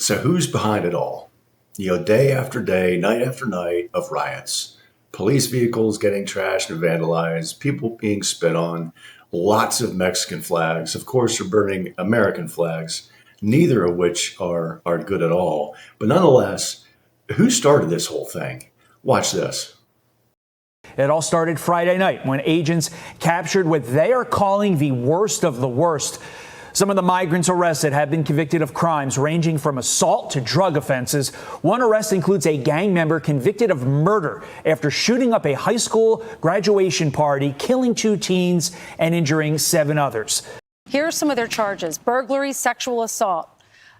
So who's behind it all? Day after day, night after night of riots, police vehicles getting trashed and vandalized, people being spit on, lots of Mexican flags. Of course, they're burning American flags, neither of which are good at all. But nonetheless, who started this whole thing? Watch this. It all started Friday night when agents captured what they are calling the worst of the worst. Some of the migrants arrested have been convicted of crimes ranging from assault to drug offenses. One arrest includes a gang member convicted of murder after shooting up a high school graduation party, killing 2 teens and injuring 7 others. Here are some of their charges: burglary, sexual assault,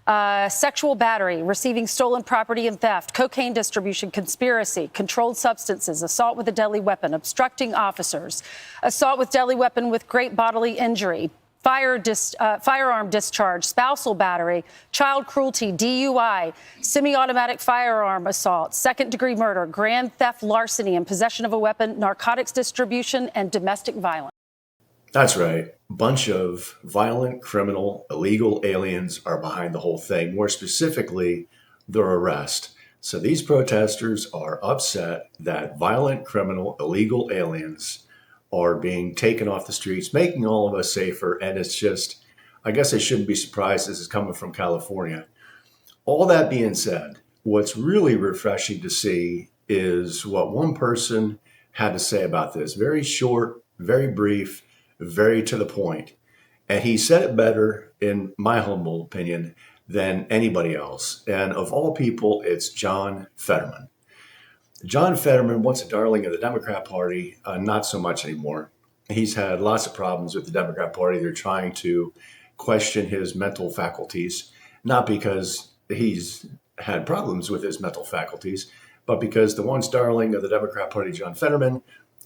sexual battery, receiving stolen property and theft, cocaine distribution, conspiracy, controlled substances, assault with a deadly weapon, obstructing officers, assault with deadly weapon with great bodily injury, firearm discharge, spousal battery, child cruelty, DUI, semi-automatic firearm assault, second-degree murder, grand theft, larceny, and possession of a weapon, narcotics distribution, and domestic violence. That's right. A bunch of violent, criminal, illegal aliens are behind the whole thing, more specifically, their arrest. So these protesters are upset that violent, criminal, illegal aliens are being taken off the streets, making all of us safer. And it's just, I guess I shouldn't be surprised this is coming from California. All that being said, what's really refreshing to see is what one person had to say about this. Very short, very brief, very to the point. And he said it better, in my humble opinion, than anybody else. And of all people, it's John Fetterman. John Fetterman, once a darling of the Democrat Party, not so much anymore. He's had lots of problems with the Democrat Party. They're trying to question his mental faculties, not because he's had problems with his mental faculties, but because the once darling of the Democrat Party, John Fetterman,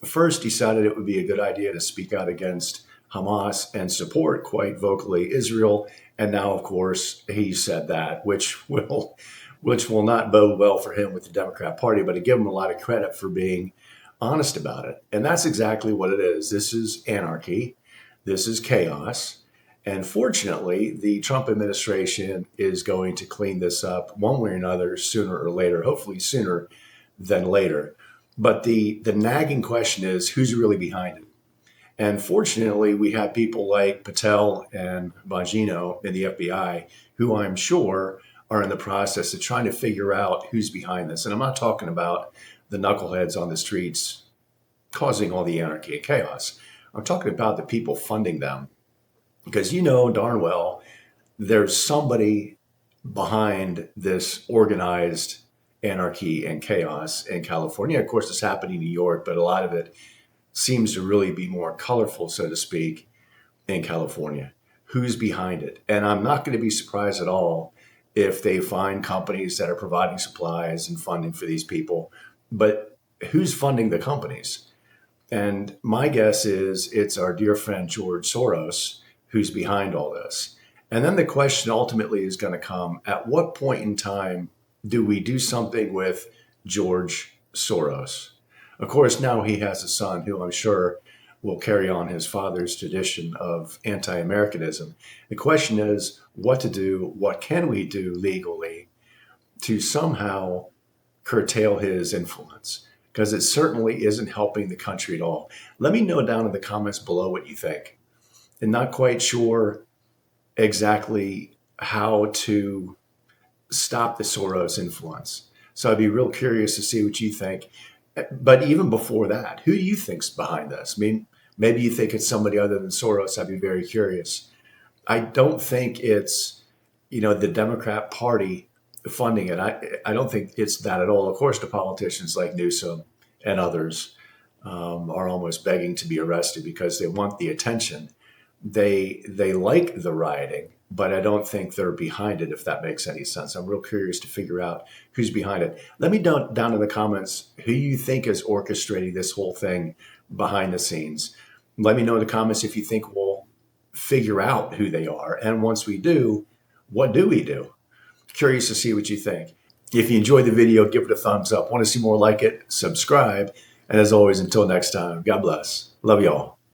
first decided it would be a good idea to speak out against Hamas and support quite vocally Israel. And now, of course, he said that, which will not bode well for him with the Democrat Party, but I give him a lot of credit for being honest about it. And that's exactly what it is. This is anarchy. This is chaos. And fortunately, the Trump administration is going to clean this up one way or another sooner or later, hopefully sooner than later. But the nagging question is, who's really behind it? And fortunately, we have people like Patel and Bongino in the FBI, who I'm sure are in the process of trying to figure out who's behind this. And I'm not talking about the knuckleheads on the streets causing all the anarchy and chaos. I'm talking about the people funding them. Because you know darn well there's somebody behind this organized anarchy and chaos in California. Of course, it's happening in New York, but a lot of it seems to really be more colorful, so to speak, in California. Who's behind it? And I'm not going to be surprised at all if they find companies that are providing supplies and funding for these people. But who's funding the companies? And my guess is it's our dear friend George Soros who's behind all this. And then the question ultimately is going to come, at what point in time do we do something with George Soros? Of course, now he has a son who I'm sure will carry on his father's tradition of anti-Americanism. The question is what to do, what can we do legally to somehow curtail his influence? Because it certainly isn't helping the country at all. Let me know down in the comments below what you think. And not quite sure exactly how to stop the Soros influence. So I'd be real curious to see what you think. But even before that, who do you think's behind this? I mean, maybe you think it's somebody other than Soros. I'd be very curious. I don't think it's, the Democrat Party funding it. I don't think it's that at all. Of course, the politicians like Newsom and others are almost begging to be arrested because they want the attention. They like the rioting, but I don't think they're behind it, if that makes any sense. I'm real curious to figure out who's behind it. Let me know down in the comments who you think is orchestrating this whole thing behind the scenes. Let me know in the comments if you think we'll figure out who they are. And once we do, what do we do? Curious to see what you think. If you enjoyed the video, give it a thumbs up. Want to see more like it? Subscribe. And as always, until next time, God bless. Love y'all.